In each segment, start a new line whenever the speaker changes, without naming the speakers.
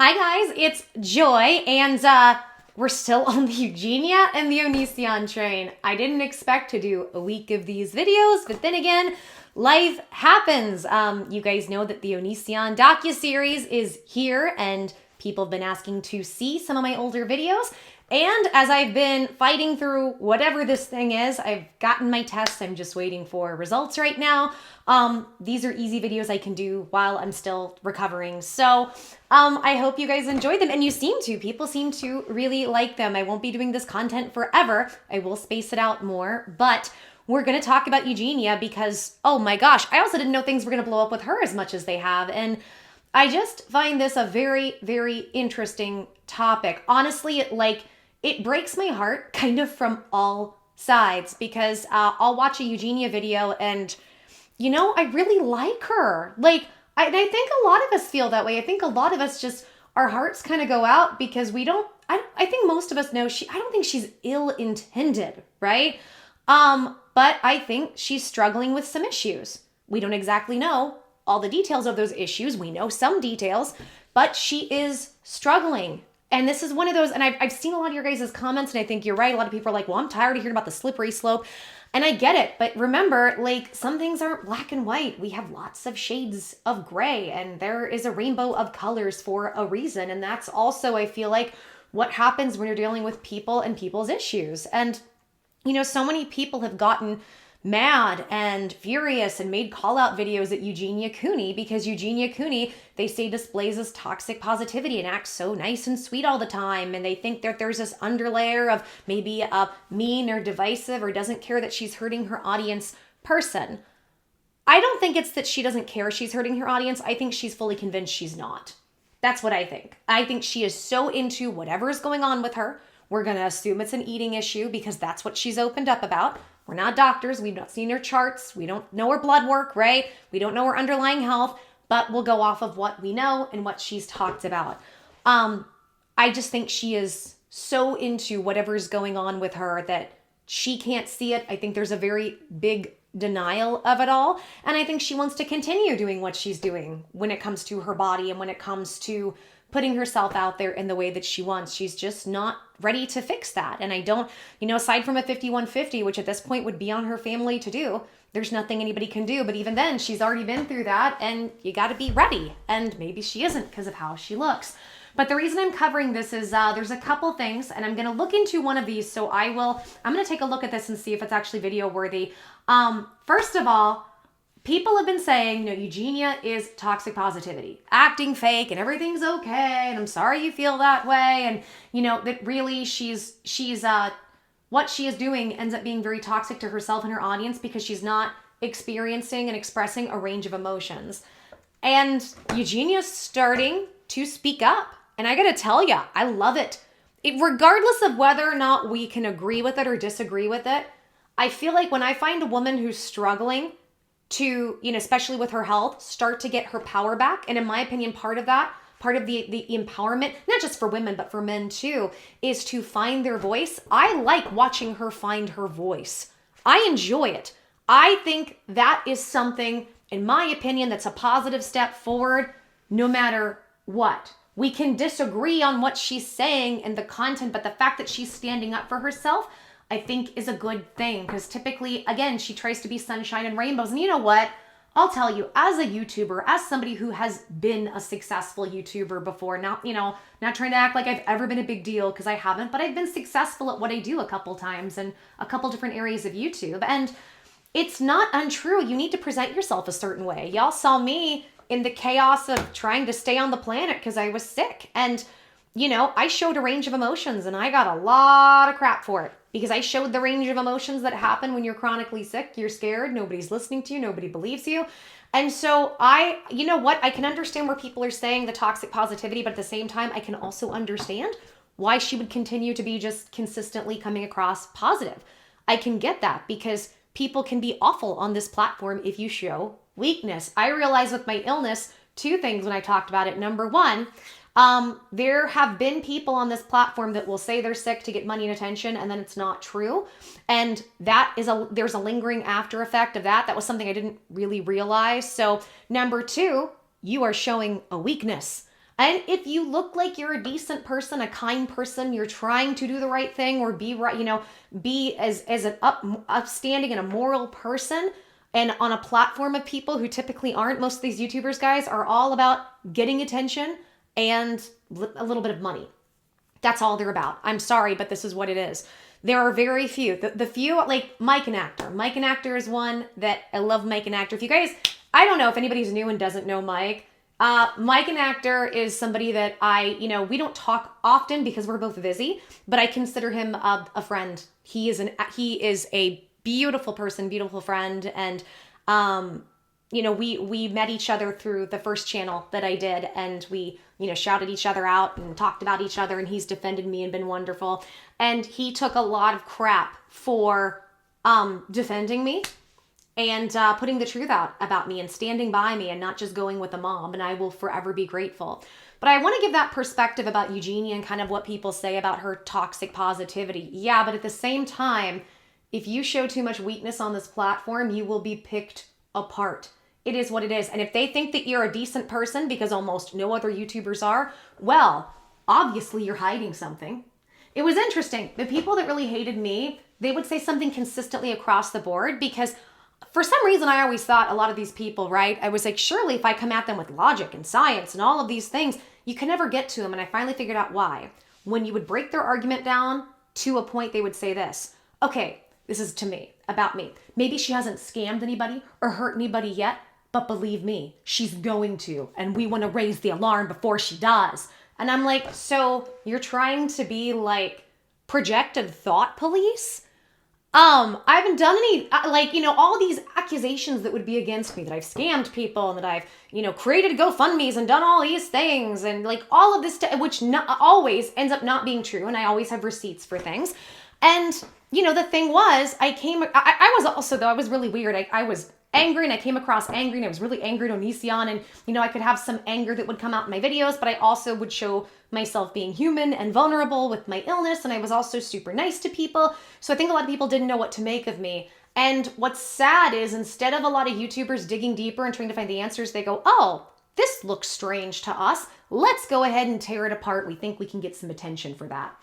Hi guys, it's Joy, and we're still on the Eugenia and the Onision train. I didn't expect to do a week of these videos, but then again, life happens. You guys know that the Onision docuseries is here, and people have been asking to see some of my older videos. And as I've been fighting through whatever this thing is, I've gotten my tests. I'm just waiting for results right now. These are easy videos I can do while I'm still recovering. So I hope you guys enjoyed them, and people seem to really like them. I won't be doing this content forever. I will space it out more, but we're going to talk about Eugenia because, oh my gosh, I also didn't know things were going to blow up with her as much as they have. And I just find this a very, very interesting topic. Honestly, it breaks my heart kind of from all sides because I'll watch a Eugenia video and, I really like her. I think a lot of us feel that way. I think a lot of us just, our hearts kind of go out because I think most of us know I don't think she's ill-intended, right? But I think she's struggling with some issues. We don't exactly know all the details of those issues. We know some details, but she is struggling. And this is one of those, and I've seen a lot of your guys' comments, and I think you're right. A lot of people are like, well, I'm tired of hearing about the slippery slope. And I get it. But remember, some things aren't black and white. We have lots of shades of gray, and there is a rainbow of colors for a reason. And that's also, I feel like, what happens when you're dealing with people and people's issues. And, so many people have gotten mad and furious and made call-out videos at Eugenia Cooney because Eugenia Cooney, they say, displays this toxic positivity and acts so nice and sweet all the time. And they think that there's this underlayer of maybe a mean or divisive or doesn't care that she's hurting her audience person. I don't think it's that she doesn't care she's hurting her audience. I think she's fully convinced she's not. That's what I think. I think she is so into whatever is going on with her. We're going to assume it's an eating issue because that's what she's opened up about. We're not doctors. We've not seen her charts. We don't know her blood work, right? We don't know her underlying health, but we'll go off of what we know and what she's talked about. I just think she is so into whatever's going on with her that she can't see it. I think there's a very big denial of it all. And I think she wants to continue doing what she's doing when it comes to her body and when it comes to putting herself out there in the way that she wants. She's just not ready to fix that. And I don't, aside from a 5150, which at this point would be on her family to do, there's nothing anybody can do. But even then, she's already been through that, and you got to be ready. And maybe she isn't because of how she looks. But the reason I'm covering this is there's a couple things, and I'm going to look into one of these. So I'm going to take a look at this and see if it's actually video worthy. First of all, people have been saying, Eugenia is toxic positivity, acting fake, and everything's okay, and I'm sorry you feel that way, and, that really she's what she is doing ends up being very toxic to herself and her audience because she's not experiencing and expressing a range of emotions. And Eugenia's starting to speak up, and I gotta tell you, I love it. Regardless of whether or not we can agree with it or disagree with it, I feel like when I find a woman who's struggling to, especially with her health, start to get her power back. And in my opinion, part of the empowerment, not just for women, but for men too, is to find their voice. I like watching her find her voice. I enjoy it. I think that is something, in my opinion, that's a positive step forward no matter what. We can disagree on what she's saying and the content, but the fact that she's standing up for herself, I think, is a good thing because typically, again, she tries to be sunshine and rainbows. And you know what? I'll tell you, as a YouTuber, as somebody who has been a successful YouTuber before, not trying to act like I've ever been a big deal because I haven't, but I've been successful at what I do a couple times in a couple different areas of YouTube. And it's not untrue. You need to present yourself a certain way. Y'all saw me in the chaos of trying to stay on the planet because I was sick. And, I showed a range of emotions and I got a lot of crap for it. Because I showed the range of emotions that happen when you're chronically sick. You're scared. Nobody's listening to you. Nobody believes you. And so I can understand where people are saying the toxic positivity, but at the same time, I can also understand why she would continue to be just consistently coming across positive. I can get that because people can be awful on this platform if you show weakness. I realized with my illness, two things when I talked about it. Number one, there have been people on this platform that will say they're sick to get money and attention, and then it's not true. And there's a lingering after effect of that. That was something I didn't really realize. So number two, you are showing a weakness. And if you look like you're a decent person, a kind person, you're trying to do the right thing or be right, be as an upstanding and a moral person, and on a platform of people who typically aren't, most of these YouTubers, guys, are all about getting attention and a little bit of money. That's all they're about. I'm sorry, but this is what it is. There are very few. The few, like Mike and Actor. Mike and Actor is one that I love. Mike and Actor. If you guys, I don't know if anybody's new and doesn't know Mike. Mike and Actor is somebody that we don't talk often because we're both busy, but I consider him a friend. He is a beautiful person, beautiful friend, and we met each other through the first channel that I did, and we shouted each other out and talked about each other, and he's defended me and been wonderful. And he took a lot of crap for defending me and putting the truth out about me and standing by me and not just going with the mob, and I will forever be grateful. But I want to give that perspective about Eugenia and kind of what people say about her toxic positivity. Yeah, but at the same time, if you show too much weakness on this platform, you will be picked apart. It is what it is. And if they think that you're a decent person, because almost no other YouTubers are, well, obviously you're hiding something. It was interesting. The people that really hated me, they would say something consistently across the board, because for some reason I always thought a lot of these people, right? I was like, surely if I come at them with logic and science and all of these things, you can never get to them. And I finally figured out why. When you would break their argument down to a point, they would say this. Okay, this is to me, about me. Maybe she hasn't scammed anybody or hurt anybody yet, but believe me, she's going to, and we want to raise the alarm before she does. And I'm like, so you're trying to be like projected thought police? I haven't done any, all these accusations that would be against me, that I've scammed people and that I've, created GoFundMes and done all these things and like all of this, which always ends up not being true. And I always have receipts for things. And, the thing was, I was really weird. I was angry and I came across angry and I was really angry at Onision, and, I could have some anger that would come out in my videos, but I also would show myself being human and vulnerable with my illness. And I was also super nice to people. So I think a lot of people didn't know what to make of me. And what's sad is instead of a lot of YouTubers digging deeper and trying to find the answers, they go, oh, this looks strange to us. Let's go ahead and tear it apart. We think we can get some attention for that.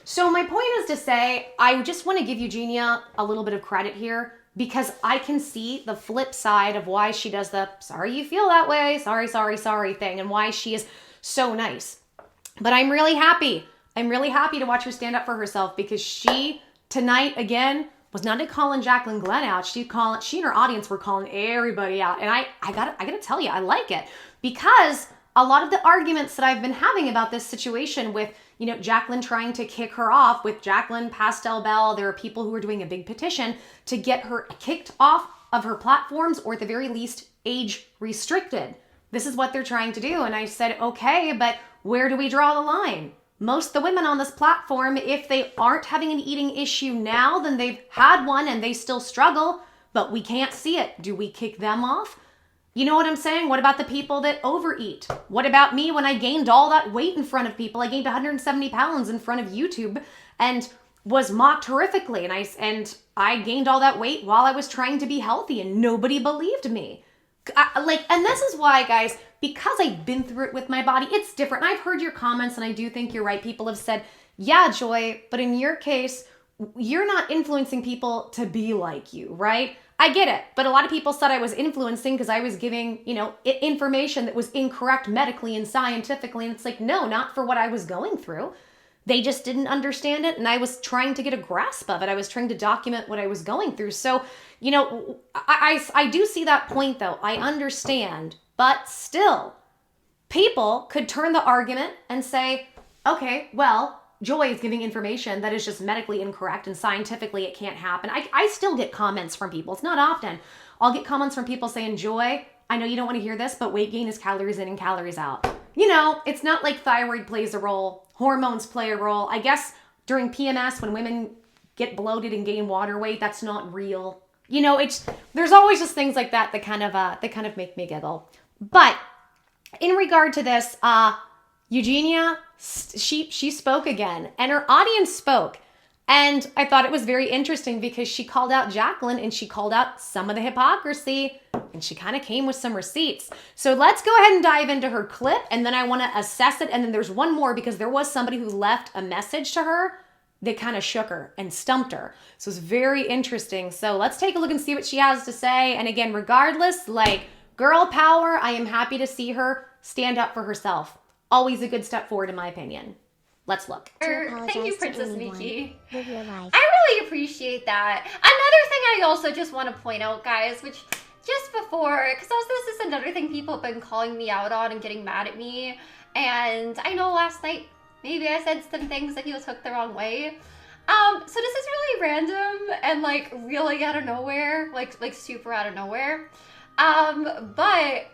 So my point is to say, I just want to give Eugenia a little bit of credit here, because I can see the flip side of why she does the sorry you feel that way, sorry thing, and why she is so nice. But I'm really happy. I'm really happy to watch her stand up for herself, because she, tonight, again, was not calling Jaclyn Glenn out. She and her audience were calling everybody out. And I gotta tell you, I like it, because a lot of the arguments that I've been having about this situation with, Jaclyn trying to kick her off, with Jaclyn Pastel Bell, there are people who are doing a big petition to get her kicked off of her platforms, or at the very least, age restricted. This is what they're trying to do. And I said, okay, but where do we draw the line? Most of the women on this platform, if they aren't having an eating issue now, then they've had one and they still struggle, but we can't see it. Do we kick them off? You know what I'm saying? What about the people that overeat? What about me when I gained all that weight in front of people? I gained 170 pounds in front of YouTube and was mocked horrifically. And I gained all that weight while I was trying to be healthy, and nobody believed me. And this is why, guys, because I've been through it with my body, it's different. I've heard your comments, and I do think you're right. People have said, yeah, Joy, but in your case, you're not influencing people to be like you, right? I get it. But a lot of people said I was influencing because I was giving, information that was incorrect medically and scientifically. And it's like, no, not for what I was going through. They just didn't understand it. And I was trying to get a grasp of it. I was trying to document what I was going through. So, I do see that point, though. I understand. But still, people could turn the argument and say, okay, well, Joy is giving information that is just medically incorrect and scientifically it can't happen. I still get comments from people. It's not often. I'll get comments from people saying, Joy, I know you don't want to hear this, but weight gain is calories in and calories out. It's not like thyroid plays a role. Hormones play a role. I guess during PMS, when women get bloated and gain water weight, that's not real. There's always just things like that that kind of make me giggle. But in regard to this, Eugenia, she spoke again, and her audience spoke. And I thought it was very interesting because she called out Jaclyn and she called out some of the hypocrisy and she kind of came with some receipts. So let's go ahead and dive into her clip, and then I want to assess it. And then there's one more, because there was somebody who left a message to her that kind of shook her and stumped her. So it's very interesting. So let's take a look and see what she has to say. And again, regardless, like, girl power, I am happy to see her stand up for herself. Always a good step forward, in my opinion. Let's look.
Thank you, Princess Miki.
Live your life.
I really appreciate that. Another thing I also just want to point out, guys, which just before, because this is another thing people have been calling me out on and getting mad at me. And I know last night, maybe I said some things that people took the wrong way. So this is really random and like really out of nowhere, like super out of nowhere. But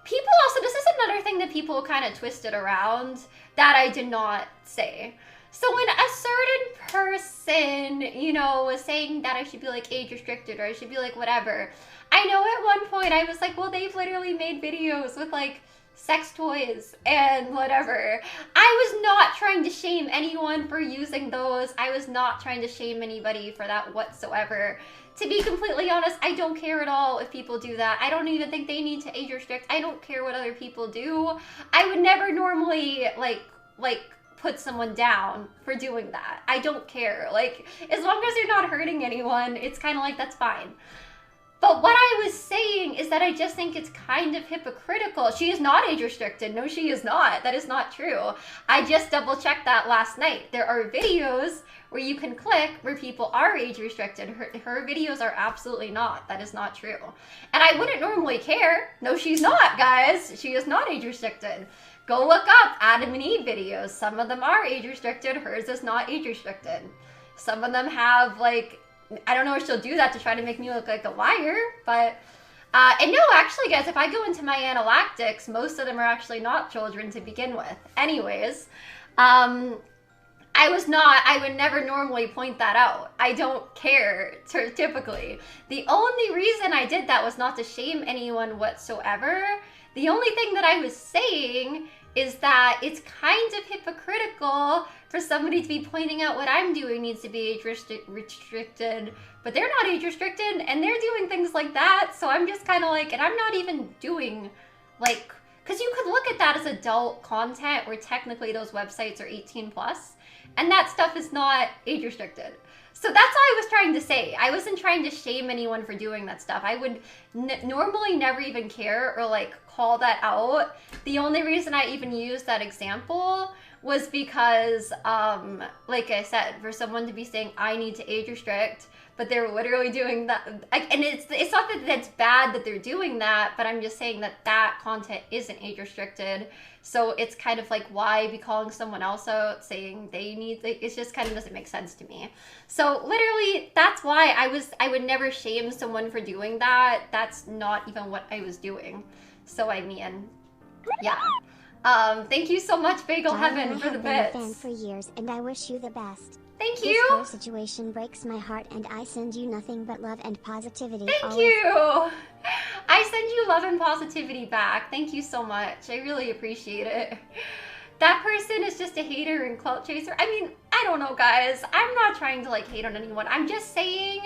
people also, this is another thing that people kind of twisted around that I did not say. So when a certain person, you know, was saying that I should be like age restricted or I should be like whatever, I know at one point I was like, well, they've literally made videos with like sex toys and whatever. I was not trying to shame anyone for using those. I was not trying to shame anybody for that whatsoever. To be completely honest, I don't care at all if people do that. I don't even think they need to age restrict. I don't care what other people do. I would never normally like put someone down for doing that. I don't care. Like, as long as you're not hurting anyone, it's kind of like, that's fine. But what I was saying is that I just think it's kind of hypocritical. She is not age restricted. No, she is not. That is not true. I just double checked that last night. There are videos where you can click where people are age restricted. Her videos are absolutely not. That is not true. And I wouldn't normally care. No, she's not, guys. She is not age restricted. Go look up Adam and Eve videos. Some of them are age restricted. Hers is not age restricted. Some of them have like, I don't know if she'll do that to try to make me look like a liar, but, and no, actually, guys, if I go into my analactics, most of them are actually not children to begin with. Anyways, I would never normally point that out. I don't care, typically. The only reason I did that was not to shame anyone whatsoever. The only thing that I was saying is that it's kind of hypocritical for somebody to be pointing out what I'm doing needs to be age restricted, but they're not age restricted and they're doing things like that. So I'm just kind of like, and I'm not even doing like, because you could look at that as adult content where technically those websites are 18 plus, and that stuff is not age restricted. So that's all I was trying to say. I wasn't trying to shame anyone for doing that stuff. I would normally never even care or like call that out. The only reason I even used that example was because, like I said, for someone to be saying, I need to age restrict, but they're literally doing that. And it's not that that's bad that they're doing that, but I'm just saying that that content isn't age restricted. So it's kind of like, why be calling someone else out saying they need, like, it just kind of doesn't make sense to me. So literally, that's why I would never shame someone for doing that. That's not even what I was doing. So I mean, yeah. Thank you so much, Bagel Heaven, for the bits.
I've been a fan for years, and I wish you the best.
Thank you.
This whole situation breaks my heart, and I send you nothing but love and positivity.
Thank you. I send you love and positivity back. Thank you so much. I really appreciate it. That person is just a hater and clout chaser. I mean, I don't know, guys. I'm not trying to like hate on anyone. I'm just saying,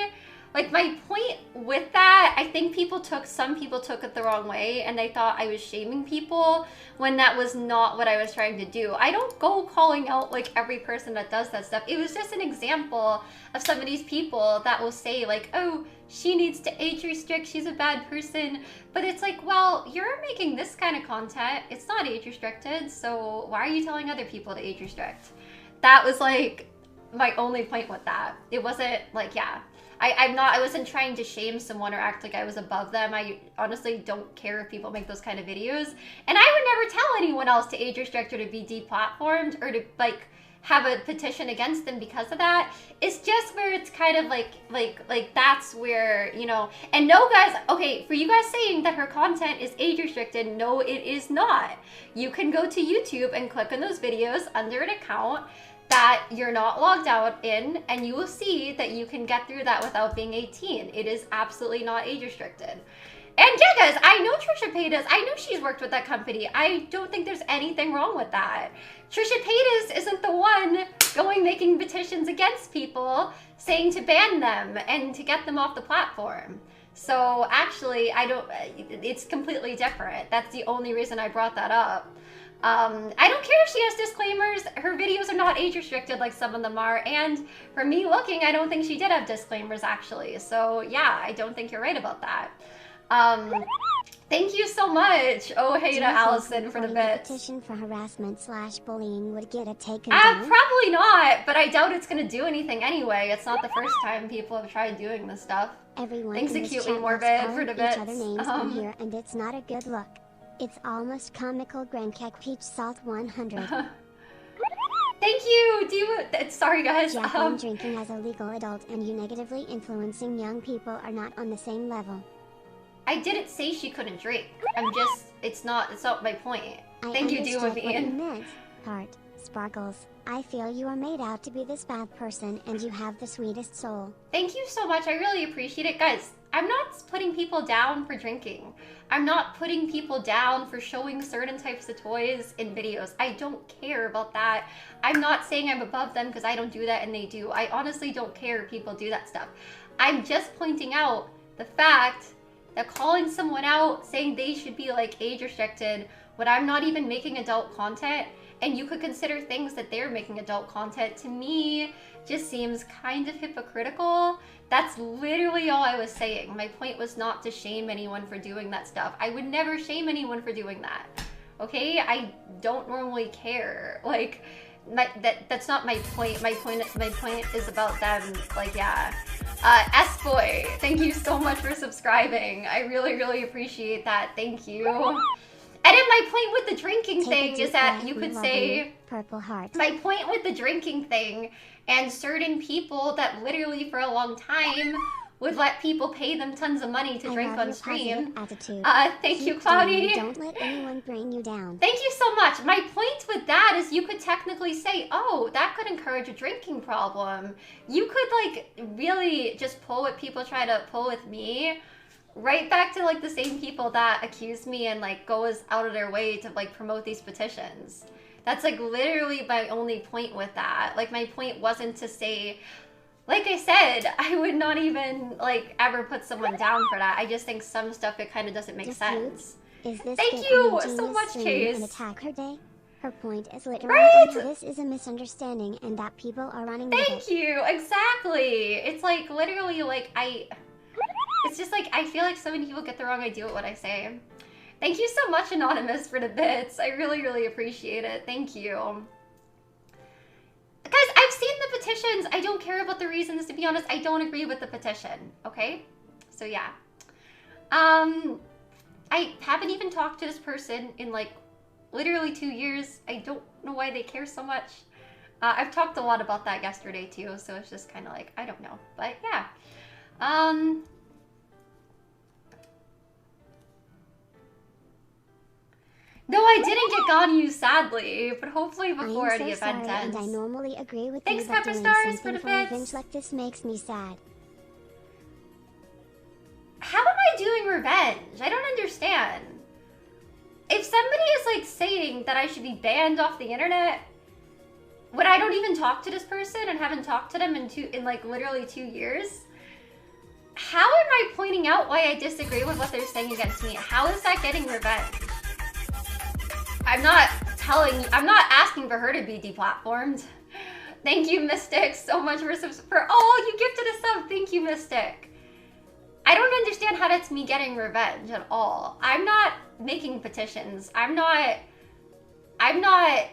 like, my point with that, I think some people took it the wrong way and they thought I was shaming people when that was not what I was trying to do. I don't go calling out like every person that does that stuff. It was just an example of some of these people that will say like, oh, she needs to age restrict, she's a bad person. But it's like, well, you're making this kind of content. It's not age restricted, so why are you telling other people to age restrict? That was like my only point with that. It wasn't like, yeah. I wasn't trying to shame someone or act like I was above them. I honestly don't care if people make those kind of videos. And I would never tell anyone else to age restrict or to be deplatformed or to like have a petition against them because of that. It's just where it's kind of like that's where, you know, and no guys, okay, for you guys saying that her content is age restricted, no, it is not. You can go to YouTube and click on those videos under an account that you're not logged out in, and you will see that you can get through that without being 18. It is absolutely not age restricted. And yeah, guys, I know Trisha Paytas. I know she's worked with that company. I don't think there's anything wrong with that. Trisha Paytas isn't the one making petitions against people saying to ban them and to get them off the platform. So actually, it's completely different. That's the only reason I brought that up. I don't care if she has disclaimers. Her videos are not age restricted like some of them are. And for me looking, I don't think she did have disclaimers actually. So yeah, I don't think you're right about that. Thank you so much, oh hey to Allison, for the bits.
Petition for harassment/bullying would get it taken down?
Probably not, but I doubt it's gonna do anything anyway. It's not the first time people have tried doing this stuff.
Everyone
Thanks
in
to
this
Cutely
chat
Morbid
loves
for the
calling each
bits.
other names on here, and it's not a good look. It's almost comical. Grandkek Peach Salt 100.
Thank you. Sorry guys.
Jaclyn, drinking as a legal adult and you negatively influencing young people are not on the same level.
I didn't say she couldn't drink. It's not my point. Thank you,
understood what you
Duovian.
meant. Heart, Sparkles, I feel you are made out to be this bad person and you have the sweetest soul.
Thank you so much. I really appreciate it. Guys, I'm not putting people down for drinking. I'm not putting people down for showing certain types of toys in videos. I don't care about that. I'm not saying I'm above them because I don't do that and they do. I honestly don't care if people do that stuff. I'm just pointing out the fact that calling someone out, saying they should be like age restricted when I'm not even making adult content, and you could consider things that they're making adult content, to me just seems kind of hypocritical. That's literally all I was saying. My point was not to shame anyone for doing that stuff. I would never shame anyone for doing that. Okay? I don't normally care. Like, that's not my point. My point is about them. Like, yeah. S-Boy, thank you so much for subscribing. I really, really appreciate that. Thank you. And then my point with the drinking thing is that you could say,
Purple Heart.
My point with the drinking thing and certain people that literally for a long time would let people pay them tons of money to drink on stream. Thank you, Cloudy.
Don't let anyone bring you down.
Thank you so much. My point with that is you could technically say, oh, that could encourage a drinking problem. You could like really just pull what people try to pull with me right back to like the same people that accuse me and like goes out of their way to like promote these petitions. That's like literally my only point with that. Like my point wasn't to say, like I said, I would not even like ever put someone down for that. I just think some stuff it kind of doesn't make sense.
Is this
Thank you so much, Chase.
An attack her day? Her point is literally
Right?
this is a misunderstanding and that people are running with
Thank
it.
you. Exactly. It's like literally like it's just like I feel like so many people get the wrong idea with what I say. Thank you so much, Anonymous, for the bits. I really, really appreciate it. Thank you. Guys, I've seen the petitions. I don't care about the reasons. To be honest, I don't agree with the petition. Okay? So yeah. I haven't even talked to this person in like literally 2 years. I don't know why they care so much. I've talked a lot about that yesterday too, so it's just kind of like, I don't know. But yeah. No, I didn't get gone you, sadly, but hopefully before
I am
the
so
event
sorry,
ends.
and I normally agree with
Thanks,
you, but
Pepper
doing
Stars, for
something
the
for
bits.
revenge like this makes me sad.
How am I doing revenge? I don't understand. If somebody is like saying that I should be banned off the internet, when I don't even talk to this person and haven't talked to them in like literally 2 years, how am I pointing out why I disagree with what they're saying against me? How is that getting revenge? I'm not asking for her to be deplatformed. Thank you, Mystic, so much for oh, you gifted a sub. Thank you, Mystic. I don't understand how that's me getting revenge at all. I'm not making petitions. I'm not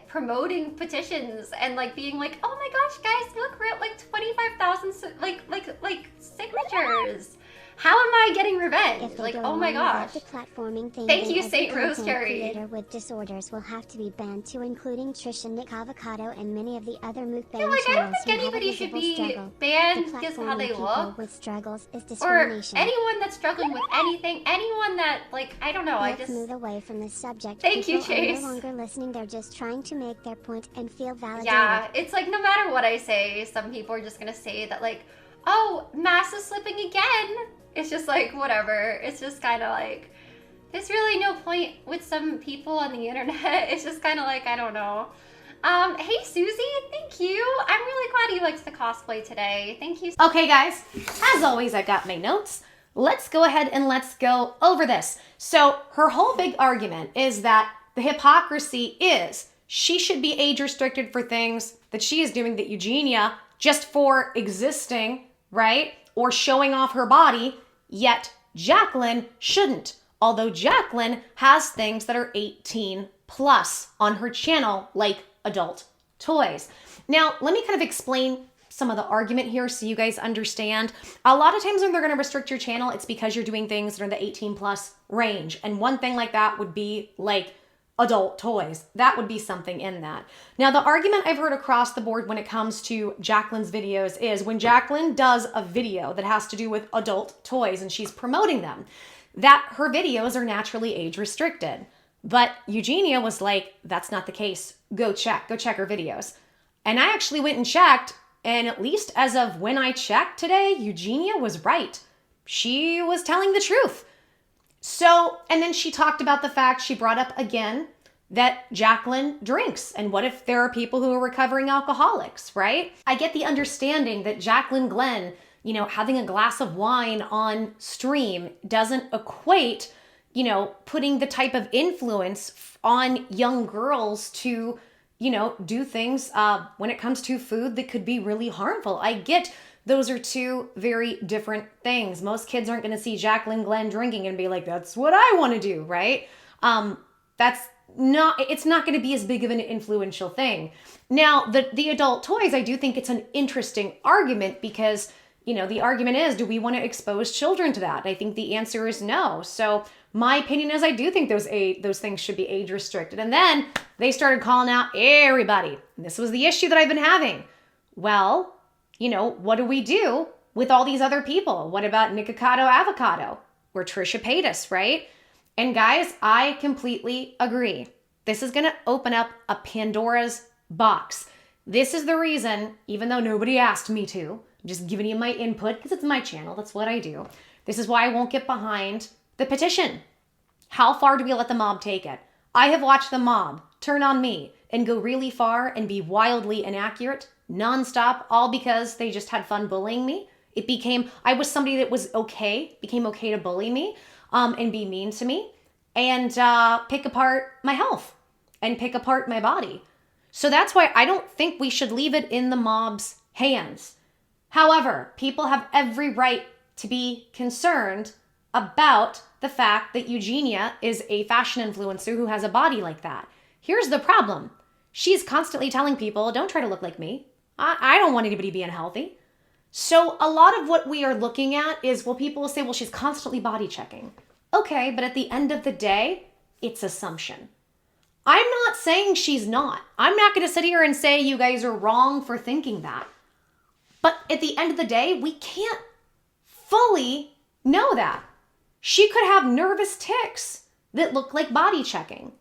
promoting petitions and like being like, oh my gosh, guys, look, we're at like 25,000 like signatures. How am I getting revenge? Like, oh my gosh.
The platforming thing,
Thank you,
every
Saint Rose
content
Cherry.
creator with disorders will have to be banned too, including Trisha Avocado and many of the other mukbang
Yeah, like, I don't
channels
think
who have a
anybody should
visible
be
struggle.
banned
The
because of how they
platforming people
look.
with struggles is
Or
discrimination.
anyone that's struggling with anything, anyone that, like, I don't know,
Let's move away from this subject.
Thank you,
People
Chase.
are no longer listening, they're just trying to make their point and feel validated.
Yeah, it's like no matter what I say, some people are just gonna say that like, oh, mass is slipping again. It's just like, whatever. It's just kind of like, there's really no point with some people on the internet. It's just kind of like, I don't know. Hey, Susie, thank you. I'm really glad you liked the cosplay today. Thank you.
Okay, guys, as always, I got my notes. let's go ahead and let's go over this. So her whole big argument is that the hypocrisy is she should be age restricted for things that she is doing that Eugenia just for existing, right? Or showing off her body, yet Jaclyn shouldn't. Although Jaclyn has things that are 18 plus on her channel, like adult toys. Now, let me kind of explain some of the argument here so you guys understand. A lot of times when they're going to restrict your channel, it's because you're doing things that are in the 18 plus range. And one thing like that would be like adult toys. That would be something in that. Now, the argument I've heard across the board when it comes to Jaclyn's videos is when Jaclyn does a video that has to do with adult toys and she's promoting them, that her videos are naturally age restricted. But Eugenia was like, that's not the case. Go check her videos. And I actually went and checked, and at least as of when I checked today, Eugenia was right. She was telling the truth. So, and then she talked about the fact, she brought up again that Jaclyn drinks. And what if there are people who are recovering alcoholics, right? I get the understanding that Jaclyn Glenn, you know, having a glass of wine on stream doesn't equate, you know, putting the type of influence on young girls to, you know, do things when it comes to food that could be really harmful. I get those are two very different things. Most kids aren't going to see Jaclyn Glenn drinking and be like, that's what I want to do, right? It's not going to be as big of an influential thing. Now, the adult toys, I do think it's an interesting argument because, you know, the argument is, do we want to expose children to that? I think the answer is no. So my opinion is I do think those things should be age restricted. And then they started calling out everybody. And this was the issue that I've been having. Well, you know, what do we do with all these other people? What about Nikocado Avocado or Trisha Paytas, right? And guys, I completely agree. This is going to open up a Pandora's box. This is the reason, even though nobody asked me to, I'm just giving you my input because it's my channel. That's what I do. This is why I won't get behind the petition. How far do we let the mob take it? I have watched the mob turn on me and go really far and be wildly inaccurate, nonstop, all because they just had fun bullying me. I was somebody that was became okay to bully me and be mean to me and pick apart my health and pick apart my body. So that's why I don't think we should leave it in the mob's hands. However, people have every right to be concerned about the fact that Eugenia is a fashion influencer who has a body like that. Here's the problem. She's constantly telling people, don't try to look like me. I don't want anybody being healthy. So a lot of what we are looking at is, well, people will say, well, she's constantly body checking. Okay, but at the end of the day, it's assumption. I'm not saying she's not. I'm not going to sit here and say you guys are wrong for thinking that. But at the end of the day, we can't fully know that. She could have nervous tics that look like body checking.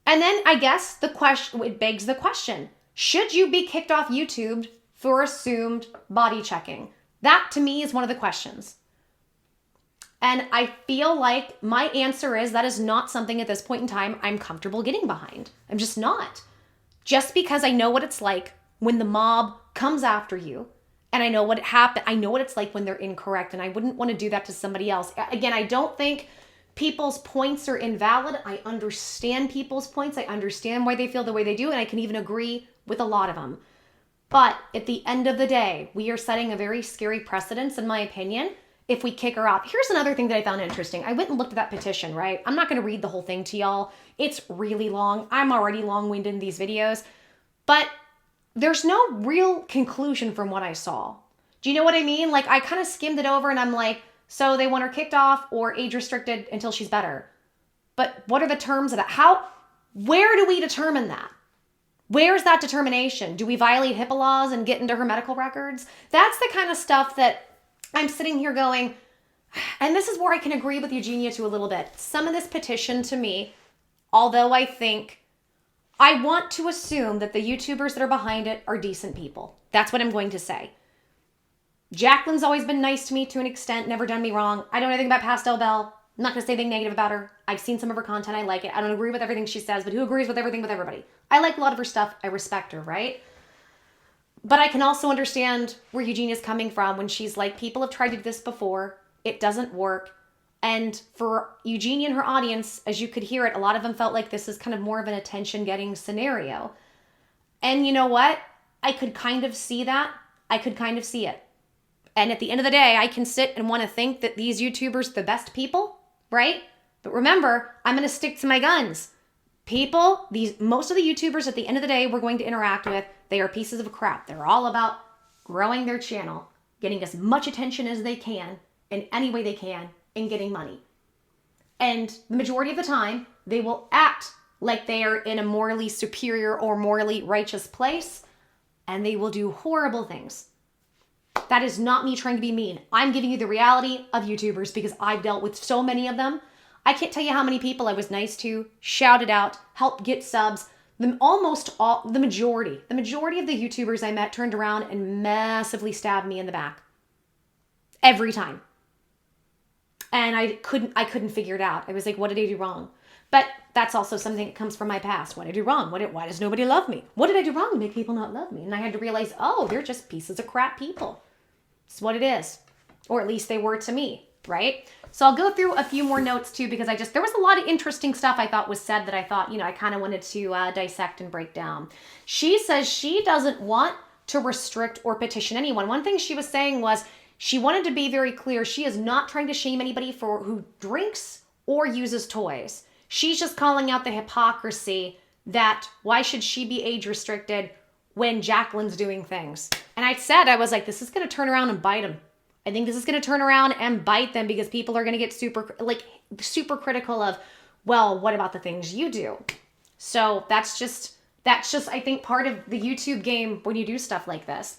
And then I guess it begs the question, should you be kicked off YouTube for assumed body checking? That to me is one of the questions. And I feel like my answer is that is not something at this point in time I'm comfortable getting behind. I'm just not. Just because I know what it's like when the mob comes after you, and I know what happened. I know what it's like when they're incorrect, and I wouldn't want to do that to somebody else. Again, I don't think people's points are invalid. I understand people's points. I understand why they feel the way they do, and I can even agree with a lot of them. But at the end of the day, we are setting a very scary precedence, in my opinion, if we kick her off. Here's another thing that I found interesting. I went and looked at that petition, right? I'm not going to read the whole thing to y'all. It's really long. I'm already long-winded in these videos. But there's no real conclusion from what I saw. Do you know what I mean? Like, I kind of skimmed it over and I'm like, so they want her kicked off or age restricted until she's better. But what are the terms of that? Where do we determine that? Where's that determination? Do we violate HIPAA laws and get into her medical records? That's the kind of stuff that I'm sitting here going, and this is where I can agree with Eugenia to a little bit. Some of this petition to me, although I want to assume that the YouTubers that are behind it are decent people. That's what I'm going to say. Jaclyn's always been nice to me to an extent, never done me wrong. I don't know anything about Pastel Belle. I'm not going to say anything negative about her. I've seen some of her content. I like it. I don't agree with everything she says, but who agrees with everything with everybody? I like a lot of her stuff. I respect her, right? But I can also understand where Eugenia's coming from when she's like, people have tried to do this before It doesn't work. And for Eugenia and her audience, as you could hear it, a lot of them felt like this is kind of more of an attention-getting scenario. And you know what? I could kind of see that. I could kind of see it. And at the end of the day, I can sit and want to think that these YouTubers are the best people, right? But remember, I'm going to stick to my guns. People, most of the YouTubers at the end of the day we're going to interact with, they are pieces of crap. They're all about growing their channel, getting as much attention as they can in any way they can, and getting money. And the majority of the time, they will act like they are in a morally superior or morally righteous place, and they will do horrible things. That is not me trying to be mean. I'm giving you the reality of YouTubers because I've dealt with so many of them. I can't tell you how many people I was nice to, shouted out, helped get subs. The majority of the YouTubers I met turned around and massively stabbed me in the back. Every time. And I couldn't figure it out. I was like, what did I do wrong? But that's also something that comes from my past. What did I do wrong? Why does nobody love me? What did I do wrong to make people not love me? And I had to realize, oh, they're just pieces of crap people. It's what it is. Or at least they were to me, right? So I'll go through a few more notes too, because there was a lot of interesting stuff I thought was said that I thought, I kind of wanted to dissect and break down. She says she doesn't want to restrict or petition anyone. One thing she was saying was she wanted to be very clear. She is not trying to shame anybody who drinks or uses toys. She's just calling out the hypocrisy that why should she be age restricted when Jaclyn's doing things? And I was like, this is going to turn around and bite them. I think this is going to turn around and bite them because people are going to get super critical of, well, what about the things you do? So that's just I think part of the YouTube game when you do stuff like this.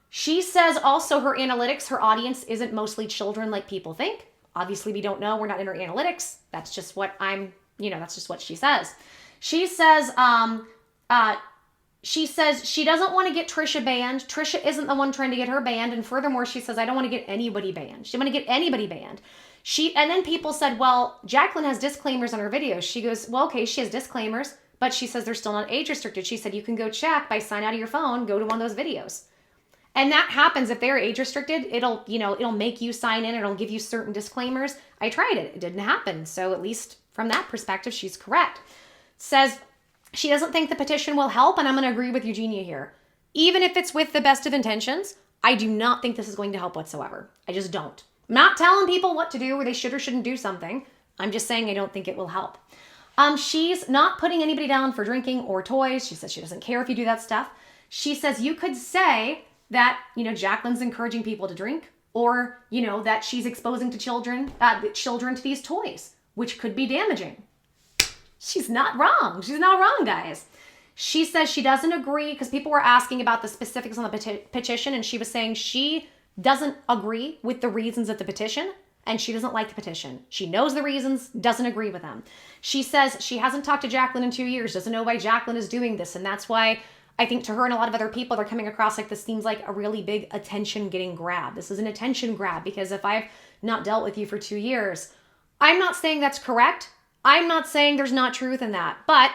She says also her analytics, her audience isn't mostly children like people think. Obviously, we don't know. We're not in her analytics. That's just what that's just what she says. She says she doesn't want to get Trisha banned. Trisha isn't the one trying to get her banned. And furthermore, she says, I don't want to get anybody banned. She doesn't want to get anybody banned. And then people said, well, Jaclyn has disclaimers on her videos. She goes, well, okay, she has disclaimers, but she says they're still not age restricted. She said, you can go check by sign out of your phone, go to one of those videos. And that happens if they're age restricted. It'll make you sign in. It'll give you certain disclaimers. I tried it. It didn't happen. So at least from that perspective, she's correct. Says she doesn't think the petition will help. And I'm going to agree with Eugenia here. Even if it's with the best of intentions, I do not think this is going to help whatsoever. I just don't. I'm not telling people what to do or they should or shouldn't do something. I'm just saying I don't think it will help. She's not putting anybody down for drinking or toys. She says she doesn't care if you do that stuff. She says you could say that, Jaclyn's encouraging people to drink or, that she's exposing to children to these toys, which could be damaging. She's not wrong. She's not wrong, guys. She says she doesn't agree because people were asking about the specifics on the petition and she was saying she doesn't agree with the reasons of the petition and she doesn't like the petition. She knows the reasons, doesn't agree with them. She says she hasn't talked to Jaclyn in 2 years, doesn't know why Jaclyn is doing this, and that's why I think to her and a lot of other people, they're coming across like this seems like a really big attention getting grab. This is an attention grab because if I've not dealt with you for 2 years, I'm not saying that's correct. I'm not saying there's not truth in that. But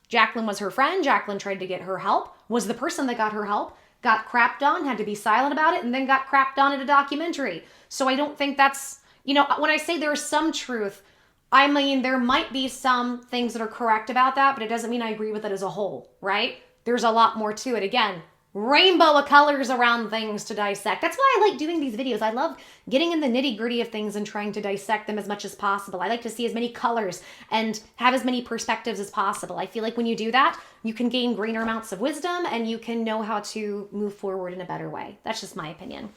Jaclyn was her friend. Jaclyn tried to get her help, was the person that got her help, got crapped on, had to be silent about it, and then got crapped on in a documentary. So I don't think that's, when I say there's some truth, I mean there might be some things that are correct about that, but it doesn't mean I agree with it as a whole, right? There's a lot more to it. Again, rainbow of colors around things to dissect. That's why I like doing these videos. I love getting in the nitty-gritty of things and trying to dissect them as much as possible. I like to see as many colors and have as many perspectives as possible. I feel like when you do that, you can gain greater amounts of wisdom and you can know how to move forward in a better way. That's just my opinion.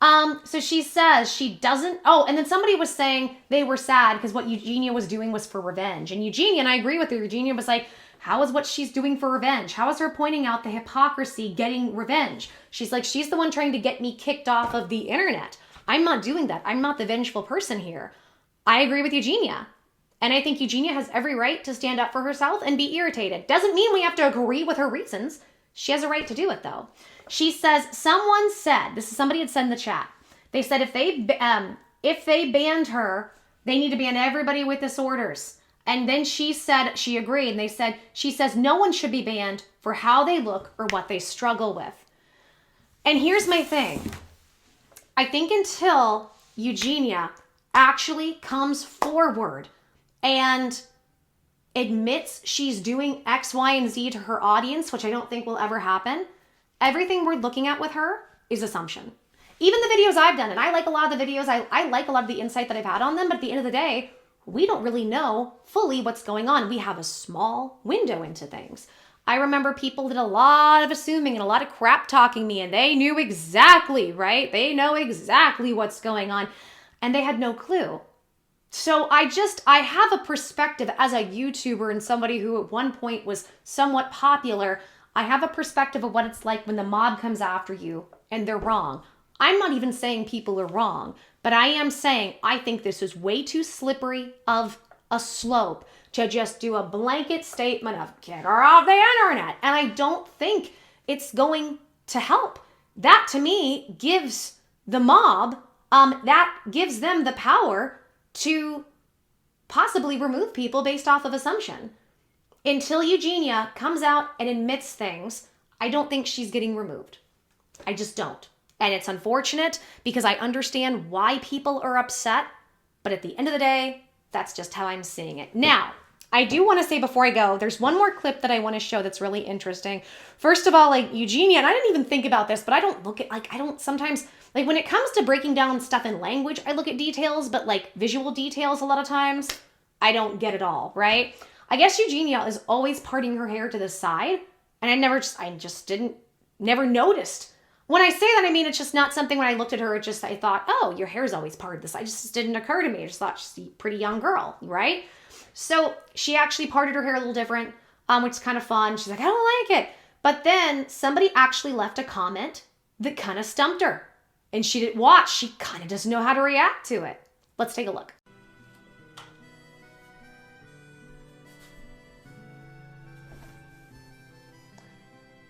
So she says she doesn't, and then somebody was saying they were sad because what Eugenia was doing was for revenge. And Eugenia, and I agree with her, Eugenia was like, how is what she's doing for revenge? How is her pointing out the hypocrisy getting revenge? She's like, she's the one trying to get me kicked off of the internet. I'm not doing that. I'm not the vengeful person here. I agree with Eugenia. And I think Eugenia has every right to stand up for herself and be irritated. Doesn't mean we have to agree with her reasons. She has a right to do it though. She says, someone said, this is somebody had said in the chat, they said if they banned her, they need to ban everybody with disorders. And then she said, she agreed, and she says no one should be banned for how they look or what they struggle with. And here's my thing. I think until Eugenia actually comes forward and admits she's doing X, Y, and Z to her audience, which I don't think will ever happen, everything we're looking at with her is assumption. Even the videos I've done, and I like a lot of the videos, I like a lot of the insight that I've had on them, but at the end of the day, we don't really know fully what's going on. We have a small window into things. I remember people did a lot of assuming and a lot of crap talking me, and they knew exactly, right? They know exactly what's going on, and they had no clue. So I have a perspective as a YouTuber and somebody who at one point was somewhat popular. I have a perspective of what it's like when the mob comes after you and they're wrong. I'm not even saying people are wrong, but I am saying I think this is way too slippery of a slope to just do a blanket statement of get her off the internet. And I don't think it's going to help. That to me gives the mob, that gives them the power to possibly remove people based off of assumption. Until Eugenia comes out and admits things, I don't think she's getting removed. I just don't. And it's unfortunate because I understand why people are upset, but at the end of the day, that's just how I'm seeing it. Now, I do want to say before I go, there's one more clip that I want to show that's really interesting. First of all, like Eugenia, and I didn't even think about this, but I don't look at, like, I don't sometimes, like when it comes to breaking down stuff in language, I look at details, but like visual details a lot of times, I don't get it all, right? I guess Eugenia is always parting her hair to the side, and I just never noticed. When I say that, I mean, it's just not something when I looked at her, I thought, oh, your hair is always parted this. It just didn't occur to me. I just thought she's a pretty young girl, right? So she actually parted her hair a little different, which is kind of fun. She's like, I don't like it. But then somebody actually left a comment that kind of stumped her. And she didn't watch. She kind of doesn't know how to react to it. Let's take a look.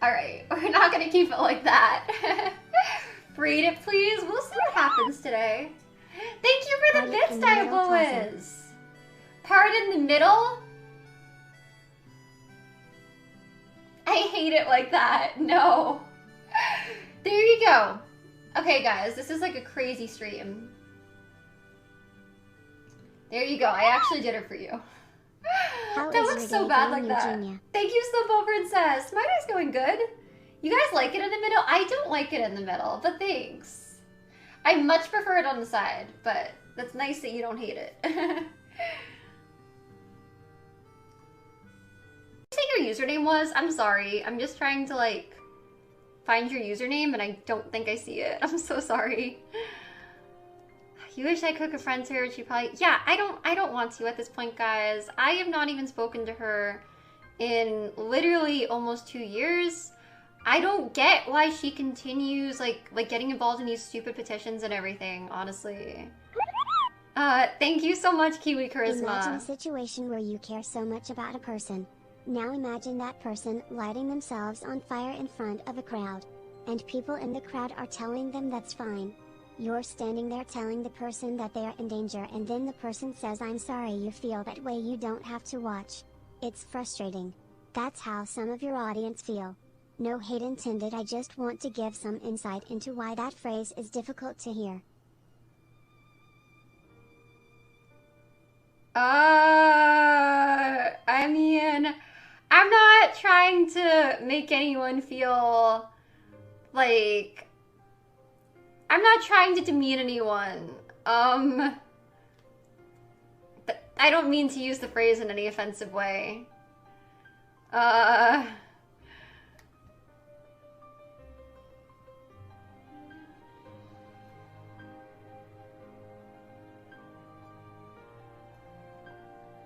All right, we're not gonna keep it like that. Read it, please. We'll see what happens today. Thank you for the bits, Diabolas. Part in the middle? I hate it like that. No. There you go. Okay, guys, this is like a crazy stream. There you go. I actually did it for you.
How
that
is
looks
your
so
day
bad
going,
like that.
Eugenia?
Thank you, Slippo Princess. My day's going good. You guys like it in the middle? I don't like it in the middle, but thanks. I much prefer it on the side, but that's nice that you don't hate it. Say your username was? I'm sorry. I'm just trying to like find your username and I don't think I see it. I'm so sorry. You wish I could confront her. She probably, yeah, I don't want to at this point, guys. I have not even spoken to her in literally almost 2 years. I don't get why she continues like getting involved in these stupid petitions and everything, honestly. Thank you so much, Kiwi Charisma.
Imagine a situation where you care so much about a person. Now imagine that person lighting themselves on fire in front of a crowd. And people in the crowd are telling them that's fine. You're standing there telling the person that they are in danger, and then the person says, I'm sorry you feel that way, you don't have to watch. It's frustrating. That's how some of your audience feel. No hate intended, I just want to give some insight into why that phrase is difficult to hear.
I mean, I'm not trying to make anyone feel like, I'm not trying to demean anyone. But I don't mean to use the phrase in any offensive way.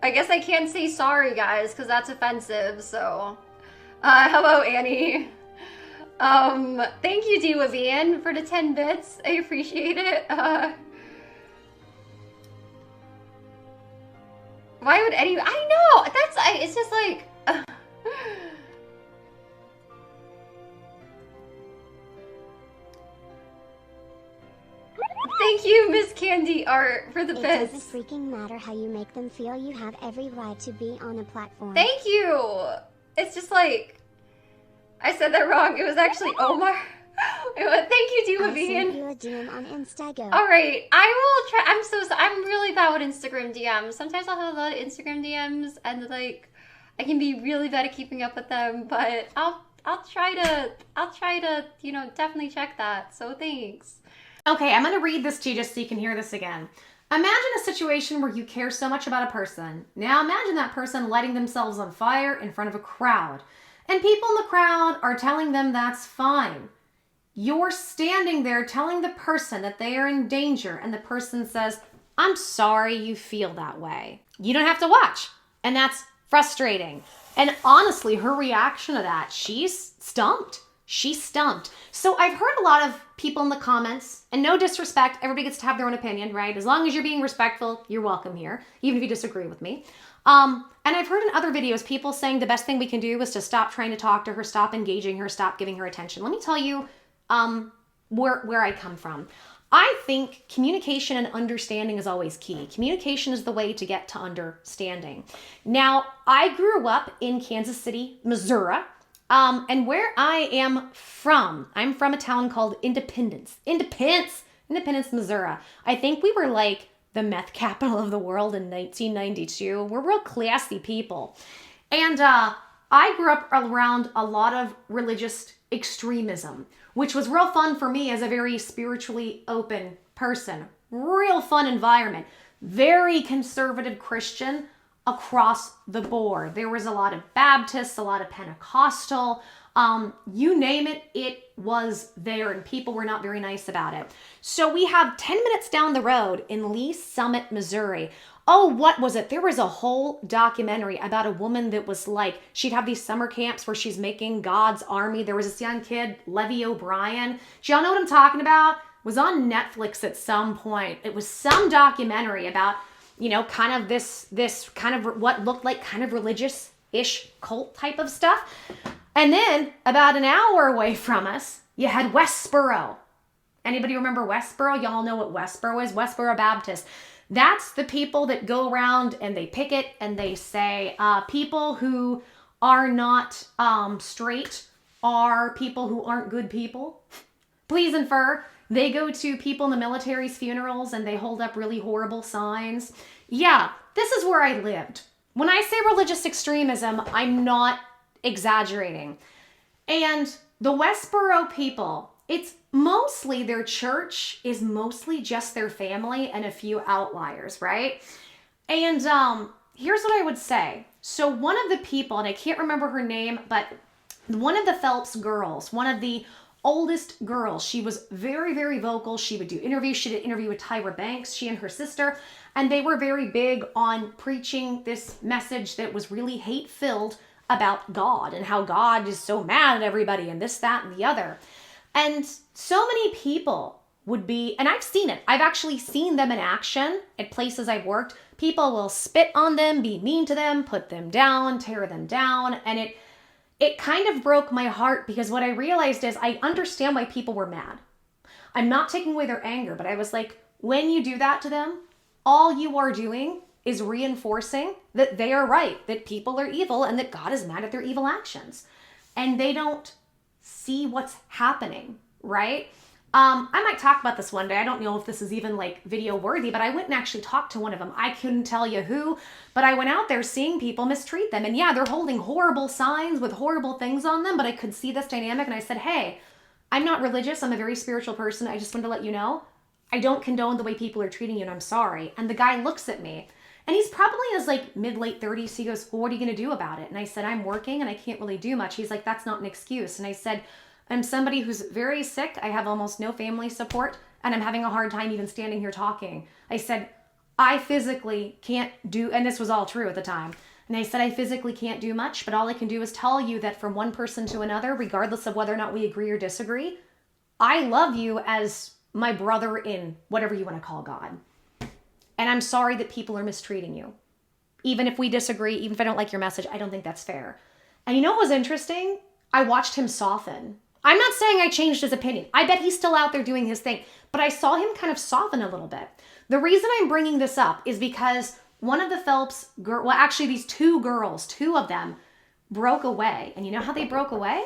I guess I can't say sorry, guys, because that's offensive, so. Hello, Annie. Thank you, Diwavian, for the 10 bits. I appreciate it. Why would any? I know! It's just like. Thank you, Miss Candy Art, for the bits.
It doesn't freaking matter how you make them feel, you have every right to be on a platform.
Thank you! It's just like, I said that wrong. It was actually Omar. Thank you, Diva
I'll send
Bean.
you a DM on Instagram.
All right, I will try. I'm really bad with Instagram DMs. Sometimes I'll have a lot of Instagram DMs, and like, I can be really bad at keeping up with them. But I'll try to definitely check that. So thanks.
Okay, I'm going to read this to you just so you can hear this again. Imagine a situation where you care so much about a person. Now imagine that person lighting themselves on fire in front of a crowd. And people in the crowd are telling them that's fine. You're standing there telling the person that they are in danger, and the person says, I'm sorry you feel that way. You don't have to watch. And that's frustrating. And honestly, her reaction to that, she's stumped. She's stumped. So I've heard a lot of people in the comments, and no disrespect, everybody gets to have their own opinion, right? As long as you're being respectful, you're welcome here, even if you disagree with me. And I've heard in other videos, people saying the best thing we can do is to stop trying to talk to her, stop engaging her, stop giving her attention. Let me tell you where I come from. I think communication and understanding is always key. Communication is the way to get to understanding. Now, I grew up in Kansas City, Missouri. And where I am from, I'm from a town called Independence, Missouri. I think we were like the meth capital of the world in 1992. We're real classy people. And I grew up around a lot of religious extremism, which was real fun for me as a very spiritually open person. Real fun environment. Very conservative Christian across the board. There was a lot of Baptists, a lot of Pentecostal, you name it, it was there, and people were not very nice about it. So we have 10 minutes down the road in Lee Summit, Missouri. Oh, what was it? There was a whole documentary about a woman that was like, she'd have these summer camps where she's making God's army. There was this young kid, Levy O'Brien. Do y'all know what I'm talking about? It was on Netflix at some point. It was some documentary about, kind of this kind of what looked like kind of religious-ish cult type of stuff. And then about an hour away from us, you had Westboro. Anybody remember Westboro? Y'all know what Westboro is? Westboro Baptist. That's the people that go around and they picket and they say people who are not straight are people who aren't good people. Please infer. They go to people in the military's funerals and they hold up really horrible signs. Yeah, this is where I lived. When I say religious extremism, I'm not exaggerating. And the Westboro people, it's mostly their church is mostly just their family and a few outliers, right? And here's what I would say. So one of the people, and I can't remember her name, but one of the Phelps girls, one of the oldest girls, she was very, very vocal. She would do interviews. She did an interview with Tyra Banks, she and her sister, and they were very big on preaching this message that was really hate-filled about God and how God is so mad at everybody and this, that, and the other. And so many people would be, and I've seen it. I've actually seen them in action at places I've worked. People will spit on them, be mean to them, put them down, tear them down. And it kind of broke my heart because what I realized is I understand why people were mad. I'm not taking away their anger, but I was like, when you do that to them, all you are doing is reinforcing that they are right, that people are evil, and that God is mad at their evil actions. And they don't see what's happening, right? I might talk about this one day. I don't know if this is even like video worthy, but I went and actually talked to one of them. I couldn't tell you who, but I went out there seeing people mistreat them. And yeah, they're holding horrible signs with horrible things on them, but I could see this dynamic and I said, hey, I'm not religious. I'm a very spiritual person. I just wanted to let you know, I don't condone the way people are treating you and I'm sorry. And the guy looks at me and he's probably in his like mid-late 30s. He goes, well, what are you going to do about it? And I said, I'm working and I can't really do much. He's like, that's not an excuse. And I said, I'm somebody who's very sick. I have almost no family support and I'm having a hard time even standing here talking. I said, I physically can't do, and this was all true at the time. And I said, I physically can't do much, but all I can do is tell you that from one person to another, regardless of whether or not we agree or disagree, I love you as my brother in whatever you want to call God. And I'm sorry that people are mistreating you. Even if we disagree, even if I don't like your message, I don't think that's fair. And you know what was interesting? I watched him soften. I'm not saying I changed his opinion. I bet he's still out there doing his thing. But I saw him kind of soften a little bit. The reason I'm bringing this up is because one of the Phelps girls, well, actually these two girls, two of them broke away. And you know how they broke away?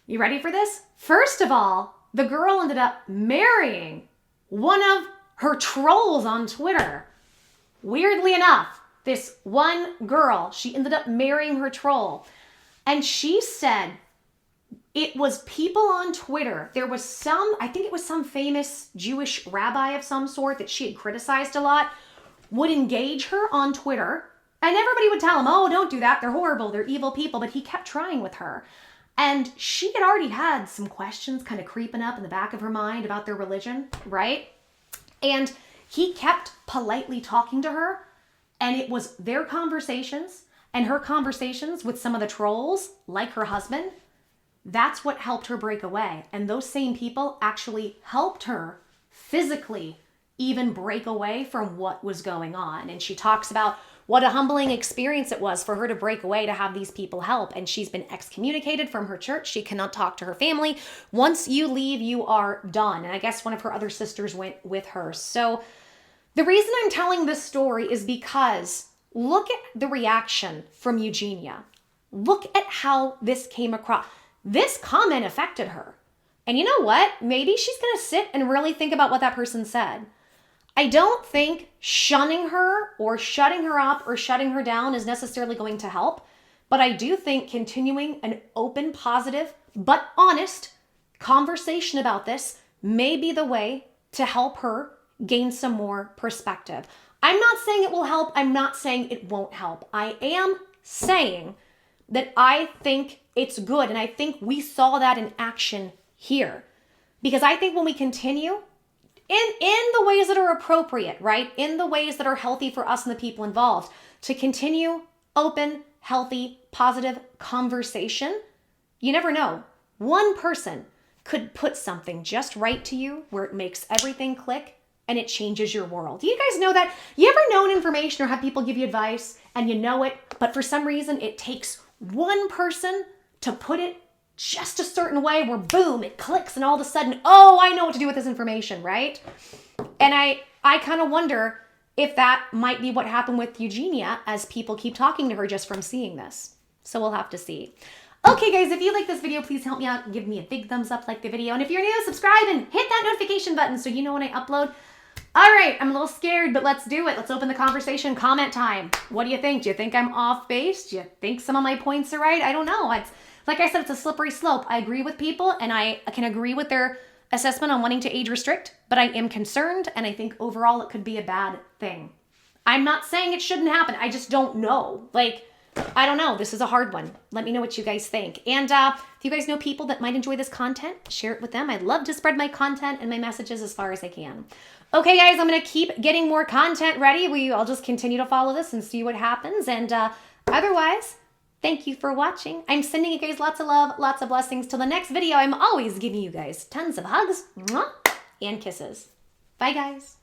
You ready for this? First of all, the girl ended up marrying one of her trolls on Twitter. Weirdly enough, this one girl, she ended up marrying her troll. And she said it was people on Twitter. There was I think it was some famous Jewish rabbi of some sort that she had criticized a lot, would engage her on Twitter. And everybody would tell him, oh, don't do that. They're horrible. They're evil people. But he kept trying with her. And she had already had some questions kind of creeping up in the back of her mind about their religion, right? And he kept politely talking to her. And it was their conversations and her conversations with some of the trolls, like her husband, that's what helped her break away. And those same people actually helped her physically even break away from what was going on. And she talks about what a humbling experience it was for her to break away, to have these people help. And she's been excommunicated from her church. She cannot talk to her family. Once you leave, you are done. And I guess one of her other sisters went with her. So the reason I'm telling this story is because look at the reaction from Eugenia. Look at how this came across. This comment affected her. And you know what? Maybe she's going to sit and really think about what that person said. I don't think shunning her or shutting her up or shutting her down is necessarily going to help. But I do think continuing an open, positive, but honest conversation about this may be the way to help her gain some more perspective. I'm not saying it will help. I'm not saying it won't help. I am saying that I think it's good. And I think we saw that in action here. Because I think when we continue in the ways that are appropriate, right? In the ways that are healthy for us and the people involved, to continue open, healthy, positive conversation, you never know. One person could put something just right to you where it makes everything click and it changes your world. Do you guys know that? You ever known information or have people give you advice and you know it, but for some reason it takes one person to put it just a certain way where boom, it clicks and all of a sudden, oh, I know what to do with this information, right? And I kind of wonder if that might be what happened with Eugenia as people keep talking to her just from seeing this. So we'll have to see. Okay, guys, if you like this video, please help me out and give me a big thumbs up, like the video. And if you're new, subscribe and hit that notification button so you know when I upload. All right, I'm a little scared, but let's do it. Let's open the conversation. Comment time. What do you think? Do you think I'm off base? Do you think some of my points are right? I don't know. It's like I said, it's a slippery slope. I agree with people and I can agree with their assessment on wanting to age restrict, but I am concerned and I think overall it could be a bad thing. I'm not saying it shouldn't happen. I just don't know. I don't know. This is a hard one. Let me know what you guys think. And if you guys know people that might enjoy this content, share it with them. I'd love to spread my content and my messages as far as I can. Okay, guys, I'm going to keep getting more content ready. I'll just continue to follow this and see what happens. And otherwise, thank you for watching. I'm sending you guys lots of love, lots of blessings. Till the next video, I'm always giving you guys tons of hugs and kisses. Bye, guys.